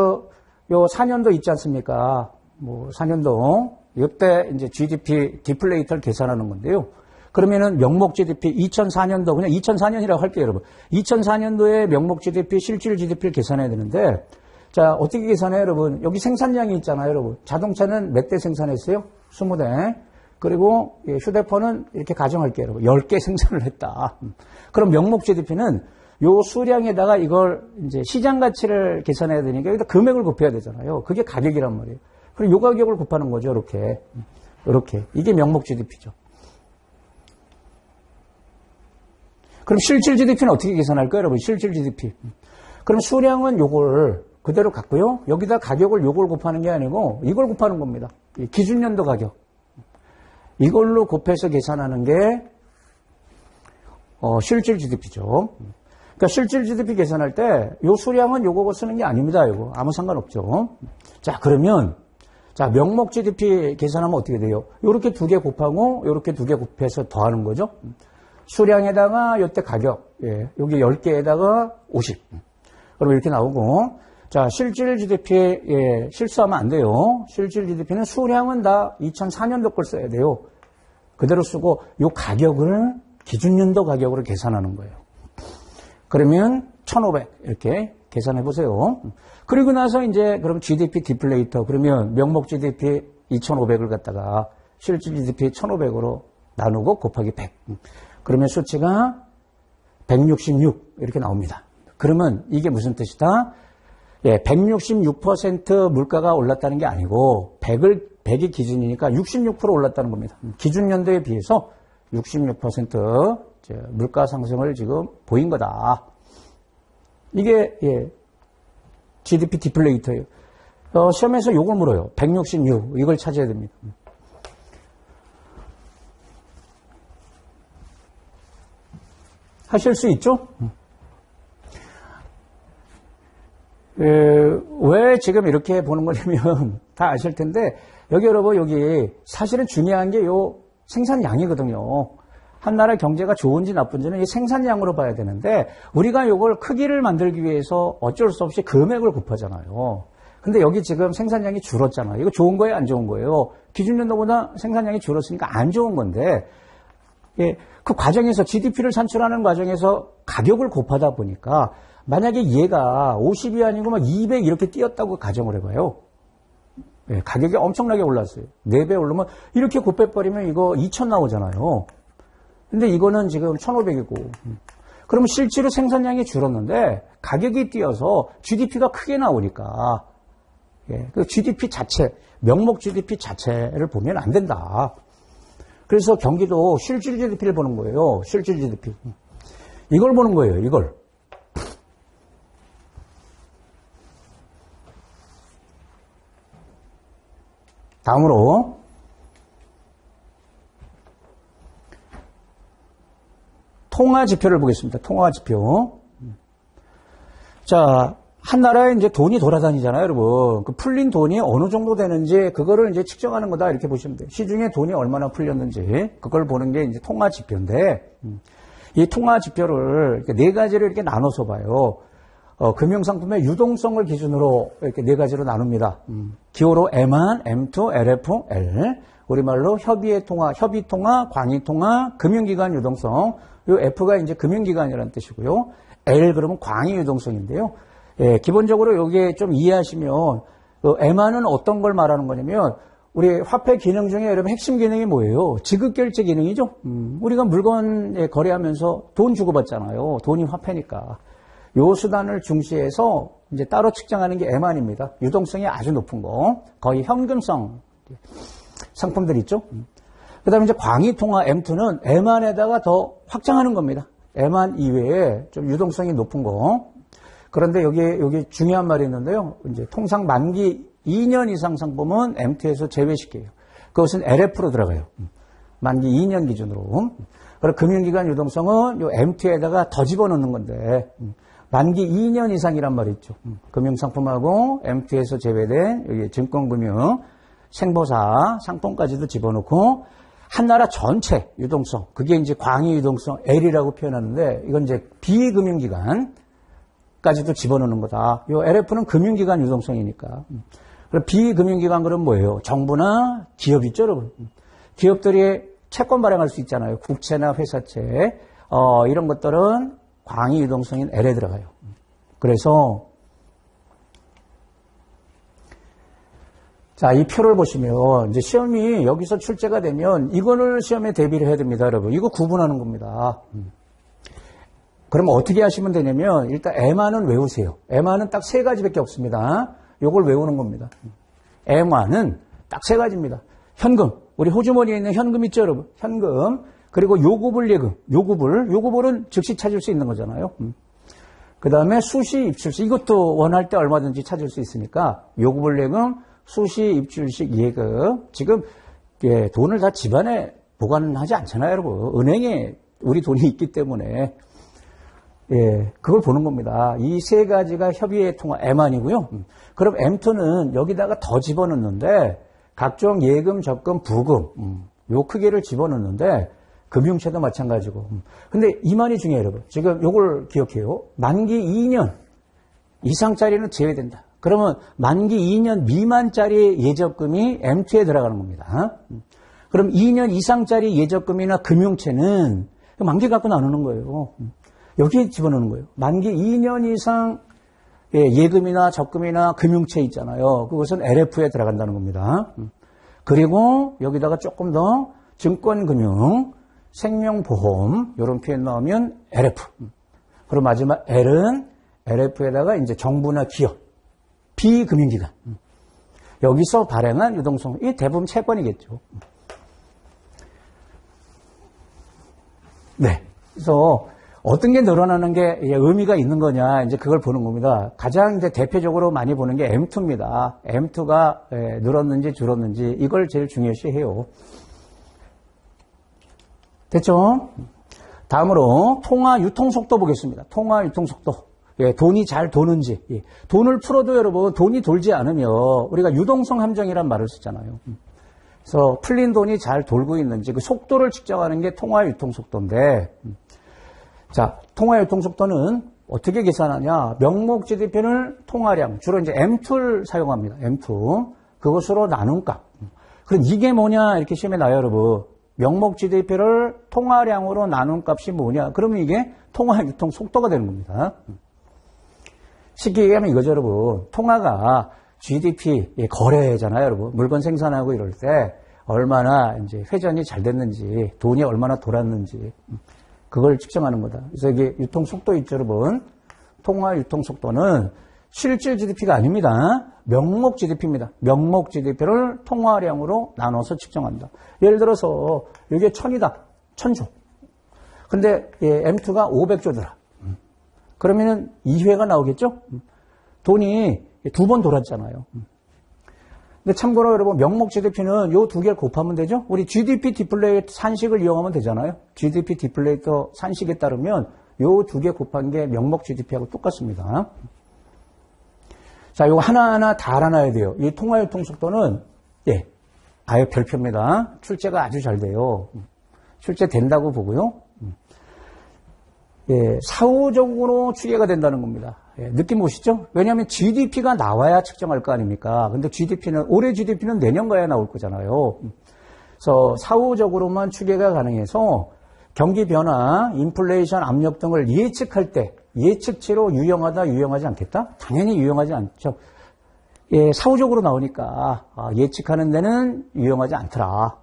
요 4년도 있지 않습니까? 뭐 4년도 이때 이제 GDP 디플레이터를 계산하는 건데요. 그러면은 명목 GDP 2004년도 그냥 2004년이라고 할게요, 여러분. 2004년도에 명목 GDP 실질 GDP를 계산해야 되는데 자, 어떻게 계산해요, 여러분? 여기 생산량이 있잖아요, 여러분. 자동차는 몇 대 생산했어요? 20대. 그리고 휴대폰은 이렇게 가정할게요, 여러분. 10개 생산을 했다. 그럼 명목 GDP는 요 수량에다가 이걸 이제 시장 가치를 계산해야 되니까 여기다 금액을 곱해야 되잖아요. 그게 가격이란 말이에요. 그럼 요 가격을 곱하는 거죠, 이렇게. 이렇게. 이게 명목 GDP죠. 그럼 실질 GDP는 어떻게 계산할까요, 여러분? 실질 GDP. 그럼 수량은 요걸 그대로 갖고요. 여기다 가격을 요걸 곱하는 게 아니고 이걸 곱하는 겁니다. 기준연도 가격. 이걸로 곱해서 계산하는 게 실질 GDP죠. 그러니까 실질 GDP 계산할 때 요 수량은 요거 쓰는 게 아닙니다. 이거 아무 상관없죠. 자, 그러면 자, 명목 GDP 계산하면 어떻게 돼요? 요렇게 두 개 곱하고 요렇게 두 개 곱해서 더하는 거죠. 수량에다가 요때 가격. 예, 여기 10개에다가 50. 그럼 이렇게 나오고 자, 실질 GDP, 예, 실수하면 안 돼요. 실질 GDP는 수량은 다 2004년도 걸 써야 돼요. 그대로 쓰고, 요 가격을 기준연도 가격으로 계산하는 거예요. 그러면 1,500, 이렇게 계산해 보세요. 그리고 나서 이제, 그럼 GDP 디플레이터, 그러면 명목 GDP 2,500을 갖다가 실질 GDP 1,500으로 나누고 곱하기 100. 그러면 수치가 166, 이렇게 나옵니다. 그러면 이게 무슨 뜻이다? 예, 166% 물가가 올랐다는 게 아니고 100이 기준이니까 66% 올랐다는 겁니다. 기준연도에 비해서 66% 물가 상승을 지금 보인 거다. 이게 예, GDP 디플레이터예요. 시험에서 요걸 물어요. 166 이걸 찾아야 됩니다. 하실 수 있죠? 왜 지금 이렇게 보는 거냐면 다 아실 텐데 여기 여러분 여기 사실은 중요한 게 요 생산량이거든요. 한 나라 경제가 좋은지 나쁜지는 이 생산량으로 봐야 되는데 우리가 요걸 크기를 만들기 위해서 어쩔 수 없이 금액을 곱하잖아요. 근데 여기 지금 생산량이 줄었잖아요. 이거 좋은 거예요, 안 좋은 거예요? 기준연도보다 생산량이 줄었으니까 안 좋은 건데 예, 그 과정에서 GDP를 산출하는 과정에서 가격을 곱하다 보니까 만약에 얘가 50이 아니고 막 200 이렇게 뛰었다고 가정을 해봐요. 예, 가격이 엄청나게 올랐어요. 4배 오르면 이렇게 곱해버리면 이거 2,000 나오잖아요. 근데 이거는 지금 1,500이고. 그러면 실제로 생산량이 줄었는데 가격이 뛰어서 GDP가 크게 나오니까 예, 그 GDP 자체, 명목 GDP 자체를 보면 안 된다. 그래서 경기도 실질 GDP를 보는 거예요. 실질 GDP. 이걸 보는 거예요. 이걸. 다음으로 통화지표를 보겠습니다. 통화지표. 자, 한 나라에 이제 돈이 돌아다니잖아요, 여러분. 그 풀린 돈이 어느 정도 되는지 그거를 이제 측정하는 거다 이렇게 보시면 돼요. 시중에 돈이 얼마나 풀렸는지 그걸 보는 게 이제 통화지표인데 이 통화지표를 이렇게 네 가지를 이렇게 나눠서 봐요. 금융상품의 유동성을 기준으로 이렇게 네 가지로 나눕니다. 기호로 M1, M2, LF, L. 우리말로 협의의 통화, 협의통화, 광의통화, 금융기관 유동성. 요 F가 이제 금융기관이라는 뜻이고요. L 그러면 광의 유동성인데요. 예, 기본적으로 여기에 좀 이해하시면 그 M화는 어떤 걸 말하는 거냐면 우리 화폐 기능 중에 여러분 핵심 기능이 뭐예요? 지급결제 기능이죠. 우리가 물건 거래하면서 돈 주고받잖아요. 돈이 화폐니까. 요 수단을 중시해서 이제 따로 측정하는 게 M환입니다. 유동성이 아주 높은 거. 거의 현금성 상품들 있죠. 그 다음에 이제 광의통화 M2는 M환에다가 더 확장하는 겁니다. M환 이외에 좀 유동성이 높은 거. 그런데 여기 중요한 말이 있는데요. 이제 통상 만기 2년 이상 상품은 M2에서 제외시켜요. 그것은 LF로 들어가요. 만기 2년 기준으로. 그리고 금융기관 유동성은 요 M2에다가 더 집어넣는 건데, 만기 2년 이상이란 말이 있죠. 금융상품하고 M2에서 제외된 여기 증권금융, 생보사, 상품까지도 집어넣고, 한 나라 전체 유동성, 그게 이제 광의 유동성 L이라고 표현하는데, 이건 이제 비금융기관까지도 집어넣는 거다. 요 LF는 금융기관 유동성이니까. 그럼 비금융기관 그럼 뭐예요? 정부나 기업 있죠, 여러분. 기업들이 채권 발행할 수 있잖아요. 국채나 회사채. 이런 것들은 광의 유동성인 L에 들어가요. 그래서 자, 이 표를 보시면 이제 시험이 여기서 출제가 되면 이거를 시험에 대비를 해야 됩니다, 여러분. 이거 구분하는 겁니다. 그럼 어떻게 하시면 되냐면 일단 M화는 외우세요. M화는 딱 세 가지밖에 없습니다. 요걸 외우는 겁니다. M화는 딱 세 가지입니다. 현금. 우리 호주머니에 있는 현금 있죠, 여러분? 현금. 그리고 요구불 예금. 요구불은 즉시 찾을 수 있는 거잖아요. 그 다음에 수시, 입출시. 이것도 원할 때 얼마든지 찾을 수 있으니까 요구불 예금, 수시, 입출식 예금. 지금 돈을 다 집안에 보관하지 않잖아요, 여러분. 은행에 우리 돈이 있기 때문에. 예, 그걸 보는 겁니다. 이 세 가지가 협의의 통화 M환이고요. 그럼 M2는 여기다가 더 집어넣는데 각종 예금, 적금, 부금 요 크기를 집어넣는데 금융채도 마찬가지고. 근데 이 말이 중요해요, 여러분. 지금 요걸 기억해요. 만기 2년 이상짜리는 제외된다. 그러면 만기 2년 미만짜리 예적금이 M2에 들어가는 겁니다. 그럼 2년 이상짜리 예적금이나 금융채는 만기 갖고 나누는 거예요. 여기에 집어넣는 거예요. 만기 2년 이상 예금이나 적금이나 금융채 있잖아요. 그것은 LF에 들어간다는 겁니다. 그리고 여기다가 조금 더 증권금융, 생명보험 이런 표현 넣으면 LF. 그리고 마지막 L은 LF에다가 이제 정부나 기업, 비금융기관. 여기서 발행한 유동성, 이 대부분 채권이겠죠. 네. 그래서 어떤 게 늘어나는 게 의미가 있는 거냐, 이제 그걸 보는 겁니다. 가장 이제 대표적으로 많이 보는 게 M2입니다. M2가 늘었는지 줄었는지, 이걸 제일 중요시 해요. 됐죠? 다음으로 통화 유통 속도 보겠습니다. 통화 유통 속도. 돈이 잘 도는지. 돈을 풀어도 여러분, 돈이 돌지 않으면 우리가 유동성 함정이란 말을 쓰잖아요. 그래서 풀린 돈이 잘 돌고 있는지 그 속도를 측정하는 게 통화 유통 속도인데, 자, 통화 유통 속도는 어떻게 계산하냐? 명목 GDP를 통화량, 주로 이제 M2를 사용합니다. M2. 그것으로 나눈 값. 그럼 이게 뭐냐? 이렇게 시험에 나요, 여러분. 명목 GDP를 통화량으로 나눈 값이 뭐냐? 그러면 이게 통화 유통 속도가 되는 겁니다. 쉽게 얘기하면 이거죠, 여러분. 통화가 GDP 거래잖아요, 여러분. 물건 생산하고 이럴 때 얼마나 이제 회전이 잘 됐는지, 돈이 얼마나 돌았는지. 그걸 측정하는 거다. 그래서 이게 유통 속도 있죠, 여러분. 통화 유통 속도는 실질 GDP가 아닙니다. 명목 GDP입니다. 명목 GDP를 통화량으로 나눠서 측정한다. 예를 들어서 이게 1000이다. 1000조. 근데 M2가 500조더라. 그러면은 2회가 나오겠죠? 돈이 2번 돌았잖아요. 근데 참고로 여러분, 명목 GDP는 요 두 개를 곱하면 되죠? 우리 GDP 디플레이터 산식을 이용하면 되잖아요? GDP 디플레이터 산식에 따르면 요 두 개 곱한 게 명목 GDP하고 똑같습니다. 자, 요거 하나하나 다 알아놔야 돼요. 이 통화 유통 속도는, 아예 별표입니다. 출제가 아주 잘 돼요. 출제된다고 보고요. 사후적으로 추계가 된다는 겁니다. 느낌 오시죠? 왜냐하면 GDP가 나와야 측정할 거 아닙니까? 근데 올해 GDP는 내년 가야 나올 거잖아요. 그래서 사후적으로만 추계가 가능해서 경기 변화, 인플레이션 압력 등을 예측할 때 예측치로 유용하다, 유용하지 않겠다? 당연히 유용하지 않죠. 예, 사후적으로 나오니까 예측하는 데는 유용하지 않더라.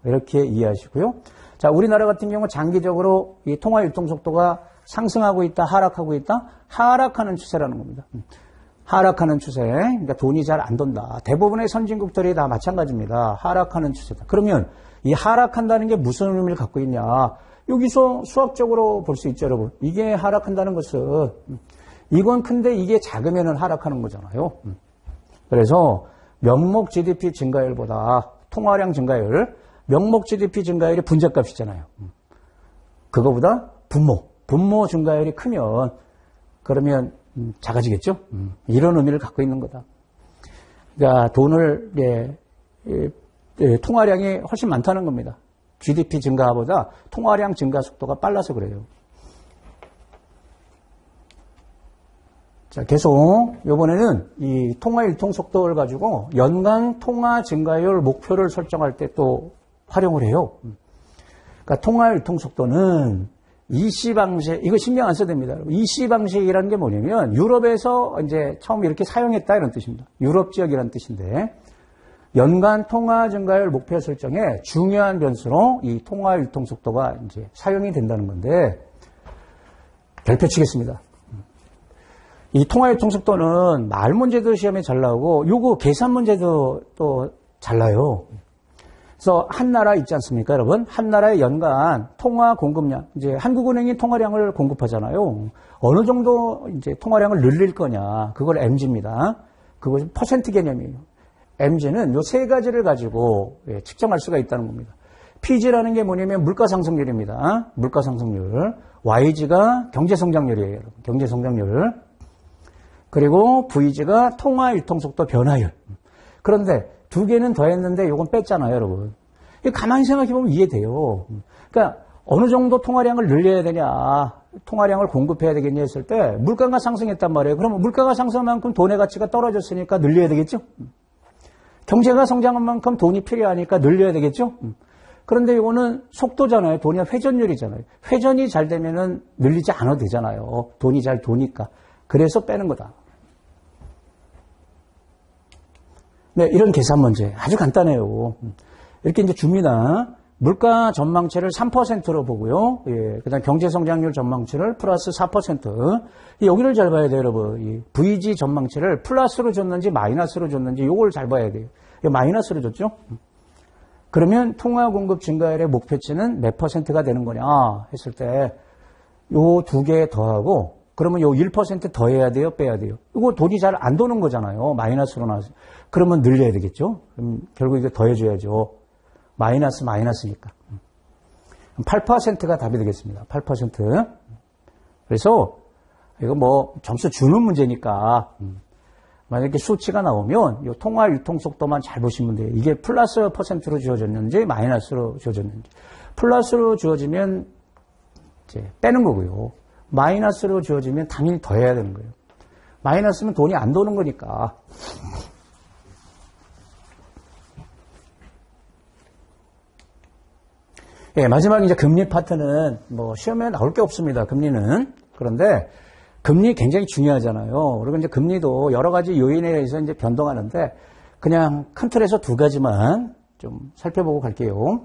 이렇게 이해하시고요. 자, 우리나라 같은 경우 장기적으로 이 통화 유통 속도가 상승하고 있다, 하락하고 있다? 하락하는 추세라는 겁니다. 하락하는 추세. 그러니까 돈이 잘 안 돈다. 대부분의 선진국들이 다 마찬가지입니다. 하락하는 추세다. 그러면 이 하락한다는 게 무슨 의미를 갖고 있냐? 여기서 수학적으로 볼 수 있죠, 여러분. 이게 하락한다는 것은 이건 큰데 이게 작으면 하락하는 거잖아요. 그래서 명목 GDP 증가율보다 통화량 증가율, 명목 GDP 증가율이 분자값이잖아요. 그거보다 분모 증가율이 크면 그러면 작아지겠죠? 이런 의미를 갖고 있는 거다. 그러니까 돈을 통화량이 훨씬 많다는 겁니다. GDP 증가보다 통화량 증가 속도가 빨라서 그래요. 자, 계속 이번에는 이 통화 유통 속도를 가지고 연간 통화 증가율 목표를 설정할 때 또 활용을 해요. 그러니까 통화 유통 속도는 이씨 방식, 이거 신경 안 써도 됩니다. 이씨 방식이라는 게 뭐냐면 유럽에서 이제 처음 이렇게 사용했다 이런 뜻입니다. 유럽 지역이라는 뜻인데 연간 통화 증가율 목표 설정에 중요한 변수로 이 통화 유통 속도가 이제 사용이 된다는 건데 별표 치겠습니다. 이 통화 유통 속도는 말 문제도 시험에 잘 나오고 요거 계산 문제도 또 잘 나요. 그래서 한 나라 있지 않습니까, 여러분? 한 나라의 연간 통화 공급량, 이제 한국은행이 통화량을 공급하잖아요. 어느 정도 이제 통화량을 늘릴 거냐, 그걸 MG입니다. 그것이 퍼센트 개념이에요. MG는 요 세 가지를 가지고 측정할 수가 있다는 겁니다. PG라는 게 뭐냐면 물가상승률입니다. 물가상승률. YG가 경제성장률이에요, 여러분. 경제성장률. 그리고 VG가 통화 유통속도 변화율. 그런데 두 개는 더했는데 요건 뺐잖아요, 여러분. 가만히 생각해보면 이해돼요. 그러니까 어느 정도 통화량을 늘려야 되냐, 통화량을 공급해야 되겠냐 했을 때 물가가 상승했단 말이에요. 그러면 물가가 상승한 만큼 돈의 가치가 떨어졌으니까 늘려야 되겠죠? 경제가 성장한 만큼 돈이 필요하니까 늘려야 되겠죠? 그런데 이거는 속도잖아요. 돈이 회전율이잖아요. 회전이 잘 되면은 늘리지 않아도 되잖아요. 돈이 잘 도니까. 그래서 빼는 거다. 네, 이런 계산 문제 아주 간단해요. 이렇게 이제 줍니다. 물가 전망치를 3%로 보고요. 예, 그다음 경제 성장률 전망치를 플러스 4%. 여기를 잘 봐야 돼요, 여러분. 이 VG 전망치를 플러스로 줬는지 마이너스로 줬는지 요걸 잘 봐야 돼요. 마이너스로 줬죠? 그러면 통화 공급 증가율의 목표치는 몇 %가 되는 거냐 했을 때 요 두 개 더하고 그러면 요 1% 더해야 돼요, 빼야 돼요? 이거 돈이 잘 안 도는 거잖아요. 마이너스로 나와서. 그러면 늘려야 되겠죠? 그럼 결국 이거 더해줘야죠. 마이너스니까. 8%가 답이 되겠습니다. 8%. 그래서 이거 뭐 점수 주는 문제니까 만약에 수치가 나오면 이 통화 유통 속도만 잘 보시면 돼요. 이게 플러스 %로 주어졌는지 마이너스로 주어졌는지. 플러스로 주어지면 이제 빼는 거고요. 마이너스로 주어지면 당연히 더해야 되는 거예요. 마이너스면 돈이 안 도는 거니까. 예, 마지막 이제 금리 파트는 뭐 시험에 나올 게 없습니다. 금리는. 그런데 금리 굉장히 중요하잖아요. 그리고 이제 금리도 여러 가지 요인에 의해서 이제 변동하는데 그냥 큰 틀에서 두 가지만 좀 살펴보고 갈게요.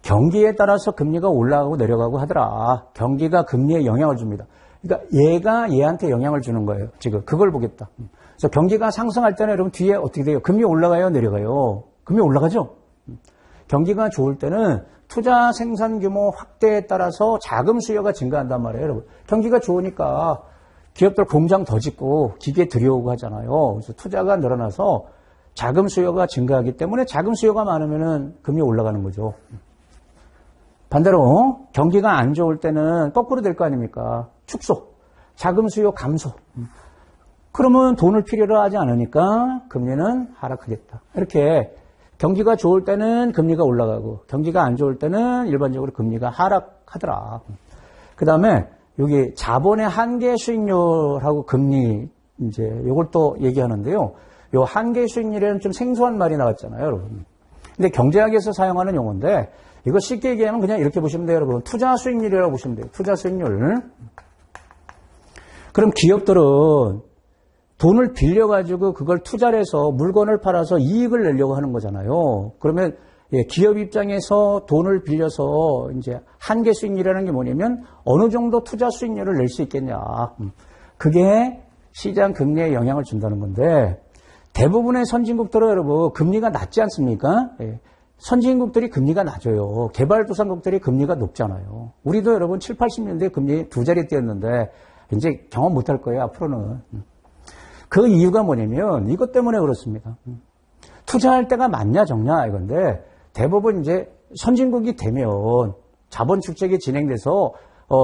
경기에 따라서 금리가 올라가고 내려가고 하더라. 경기가 금리에 영향을 줍니다. 그러니까 얘가 얘한테 영향을 주는 거예요. 지금 그걸 보겠다. 그래서 경기가 상승할 때는 여러분 뒤에 어떻게 돼요? 금리 올라가요? 내려가요? 금리 올라가죠? 경기가 좋을 때는 투자 생산 규모 확대에 따라서 자금 수요가 증가한단 말이에요, 여러분. 경기가 좋으니까 기업들 공장 더 짓고 기계 들여오고 하잖아요. 그래서 투자가 늘어나서 자금 수요가 증가하기 때문에 자금 수요가 많으면은 금리 올라가는 거죠. 반대로 경기가 안 좋을 때는 거꾸로 될 거 아닙니까? 축소, 자금 수요 감소. 그러면 돈을 필요로 하지 않으니까 금리는 하락하겠다. 이렇게 경기가 좋을 때는 금리가 올라가고 경기가 안 좋을 때는 일반적으로 금리가 하락하더라. 그 다음에 여기 자본의 한계 수익률하고 금리 이제 요걸 또 얘기하는데요. 요 한계 수익률에는 좀 생소한 말이 나왔잖아요, 여러분. 근데 경제학에서 사용하는 용어인데 이거 쉽게 얘기하면 그냥 이렇게 보시면 돼요, 여러분. 투자 수익률이라고 보시면 돼요. 투자 수익률. 그럼 기업들은 돈을 빌려가지고 그걸 투자를 해서 물건을 팔아서 이익을 내려고 하는 거잖아요. 그러면 기업 입장에서 돈을 빌려서 이제 한계 수익률이라는 게 뭐냐면 어느 정도 투자 수익률을 낼 수 있겠냐. 그게 시장 금리에 영향을 준다는 건데 대부분의 선진국들은 여러분 금리가 낮지 않습니까? 선진국들이 금리가 낮아요. 개발도상국들이 금리가 높잖아요. 우리도 여러분 7, 80년대 금리 두 자리 띄었는데 이제 경험 못할 거예요. 앞으로는. 그 이유가 뭐냐면 이것 때문에 그렇습니다. 투자할 때가 많냐 적냐 이건데 대부분 이제 선진국이 되면 자본 축적이 진행돼서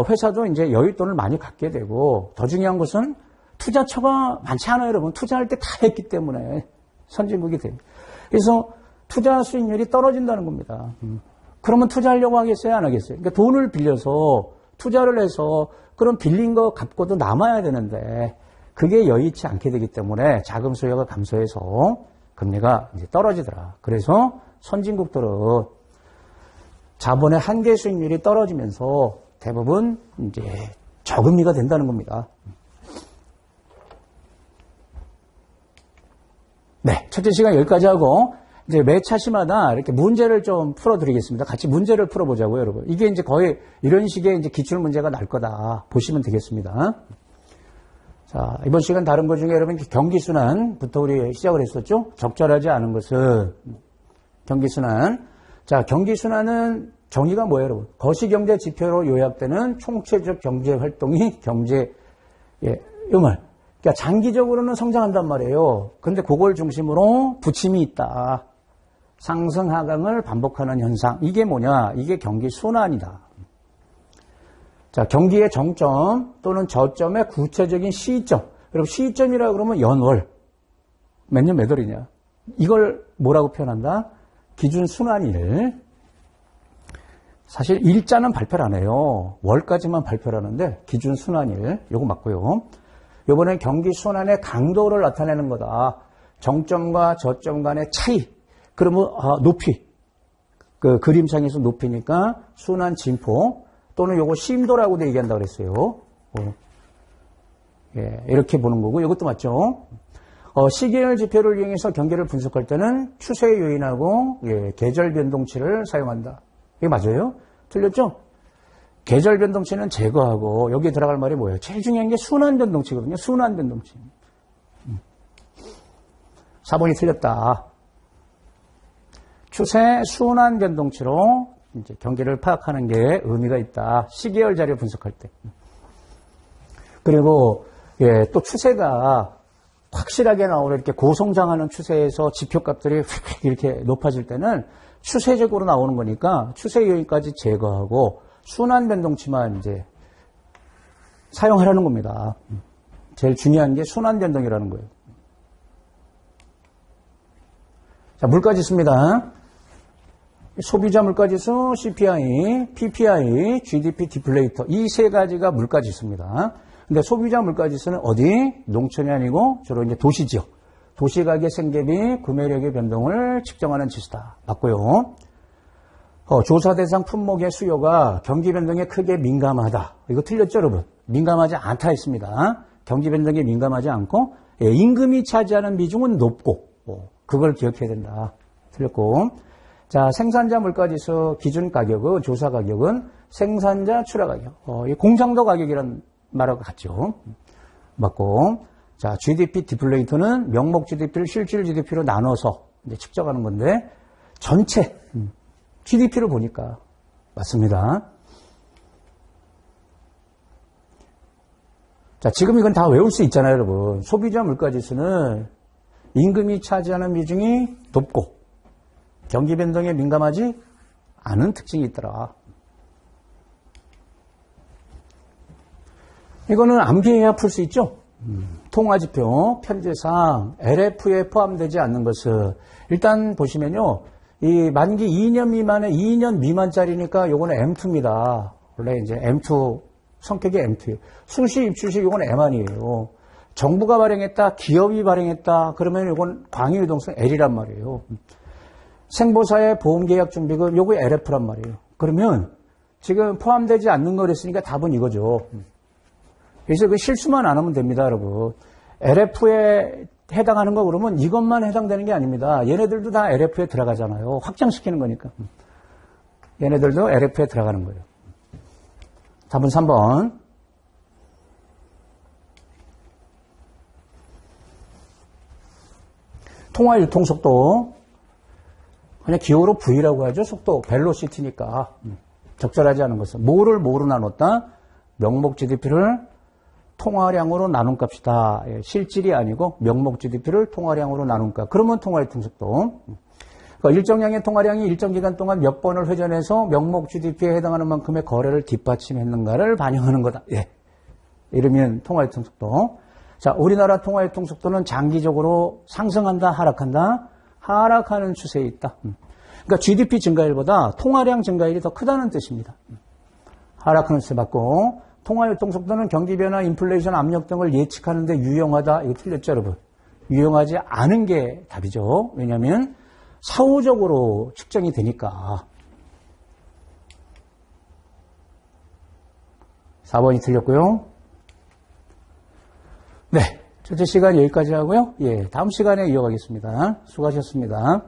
회사도 이제 여윳돈을 많이 갖게 되고 더 중요한 것은 투자처가 많지 않아요, 여러분. 투자할 때 다 했기 때문에 선진국이 됩니다. 그래서 투자 수익률이 떨어진다는 겁니다. 그러면 투자하려고 하겠어요, 안 하겠어요? 그러니까 돈을 빌려서 투자를 해서 그럼 빌린 거 갚고도 남아야 되는데 그게 여의치 않게 되기 때문에 자금 수요가 감소해서 금리가 이제 떨어지더라. 그래서 선진국들은 자본의 한계 수익률이 떨어지면서 대부분 이제 저금리가 된다는 겁니다. 네, 첫째 시간 여기까지 하고 이제 매 차시마다 이렇게 문제를 좀 풀어드리겠습니다. 같이 문제를 풀어보자고요, 여러분. 이게 이제 거의 이런 식의 이제 기출 문제가 날 거다 보시면 되겠습니다. 자, 이번 시간 다른 것 중에 여러분 경기순환부터 우리 시작을 했었죠. 적절하지 않은 것은 경기순환. 자, 경기순환은 정의가 뭐예요, 여러분? 거시경제 지표로 요약되는 총체적 경제 활동이 경제의 음을. 그러니까 장기적으로는 성장한단 말이에요. 근데 그걸 중심으로 부침이 있다. 상승 하강을 반복하는 현상. 이게 뭐냐? 이게 경기 순환이다. 자, 경기의 정점 또는 저점의 구체적인 시점. 여러분 시점이라고 그러면 연월. 몇 년 몇 월이냐? 이걸 뭐라고 표현한다? 기준 순환일. 사실 일자는 발표를 안 해요. 월까지만 발표를 하는데 기준 순환일. 요거 맞고요. 요번엔 경기 순환의 강도를 나타내는 거다. 정점과 저점 간의 차이. 그러면 높이. 그 그림상에서 높이니까 순환 진폭 또는 요거 심도라고도 얘기한다고 그랬어요. 예, 이렇게 보는 거고 이것도 맞죠. 시계열 지표를 이용해서 경기를 분석할 때는 추세 요인하고 계절 변동치를 사용한다. 이게 맞아요? 틀렸죠? 계절 변동치는 제거하고 여기에 들어갈 말이 뭐예요? 제일 중요한 게 순환 변동치거든요. 순환 변동치. 4번이 틀렸다. 추세 순환 변동치로 이제 경기를 파악하는 게 의미가 있다. 시계열 자료 분석할 때. 그리고 또 추세가 확실하게 나오는 이렇게 고성장하는 추세에서 지표값들이 이렇게 높아질 때는 추세적으로 나오는 거니까 추세 요인까지 제거하고 순환 변동치만 이제 사용하라는 겁니다. 제일 중요한 게 순환 변동이라는 거예요. 자, 물가지수입니다. 소비자 물가지수, CPI, PPI, GDP 디플레이터 이 세 가지가 물가지수입니다. 근데 소비자 물가지수는 어디? 농촌이 아니고 주로 이제 도시 지역. 도시 가계 생계비, 구매력의 변동을 측정하는 지수다. 맞고요. 조사 대상 품목의 수요가 경기 변동에 크게 민감하다. 이거 틀렸죠, 여러분? 민감하지 않다 했습니다. 경기 변동에 민감하지 않고 임금이 차지하는 비중은 높고 그걸 기억해야 된다. 틀렸고. 자, 생산자 물가지수 기준 가격은 조사 가격은 생산자 출하 가격. 이 공장도 가격이란 말하고 같죠. 맞고. 자, GDP 디플레이터는 명목 GDP를 실질 GDP로 나눠서 이제 측정하는 건데 전체 GDP를 보니까 맞습니다. 자, 지금 이건 다 외울 수 있잖아요, 여러분. 소비자 물가지수는 임금이 차지하는 비중이 높고 경기 변동에 민감하지 않은 특징이 있더라. 이거는 암기해야 풀 수 있죠? 통화지표, 편제상, LF에 포함되지 않는 것은 일단 보시면요. 이 만기 2년 미만의 2년 미만짜리니까 요거는 M2입니다. 원래 이제 M2, 성격이 M2예요. 수시, 입주시 요거는 M1이에요. 정부가 발행했다, 기업이 발행했다, 그러면 요건 광의유동성 L이란 말이에요. 생보사의 보험계약준비금, 요거 LF란 말이에요. 그러면 지금 포함되지 않는 거 그랬으니까 답은 이거죠. 그래서 그 실수만 안 하면 됩니다, 여러분. LF에 해당하는 거 그러면 이것만 해당되는 게 아닙니다. 얘네들도 다 LF에 들어가잖아요. 확장시키는 거니까. 얘네들도 LF에 들어가는 거예요. 답은 3번. 통화 유통속도. 그냥 기호로 V라고 하죠. 속도. 벨로시티니까. 적절하지 않은 것은. 뭐로 나눴다? 명목 GDP를 통화량으로 나눈 값이다. 실질이 아니고 명목 GDP를 통화량으로 나눈 값. 그러면 통화 유통속도. 그러니까 일정량의 통화량이 일정 기간 동안 몇 번을 회전해서 명목 GDP에 해당하는 만큼의 거래를 뒷받침했는가를 반영하는 거다. 예. 이러면 통화 유통속도. 자, 우리나라 통화 유통속도는 장기적으로 상승한다, 하락한다? 하락하는 추세에 있다. 그러니까 GDP 증가율보다 통화량 증가율이 더 크다는 뜻입니다. 하락하는 추세 맞고, 통화 유통속도는 경기 변화, 인플레이션 압력 등을 예측하는 데 유용하다. 이거 틀렸죠, 여러분? 유용하지 않은 게 답이죠. 왜냐하면 사후적으로 측정이 되니까. 4번이 틀렸고요. 네, 첫째 시간 여기까지 하고요. 예, 다음 시간에 이어가겠습니다. 수고하셨습니다.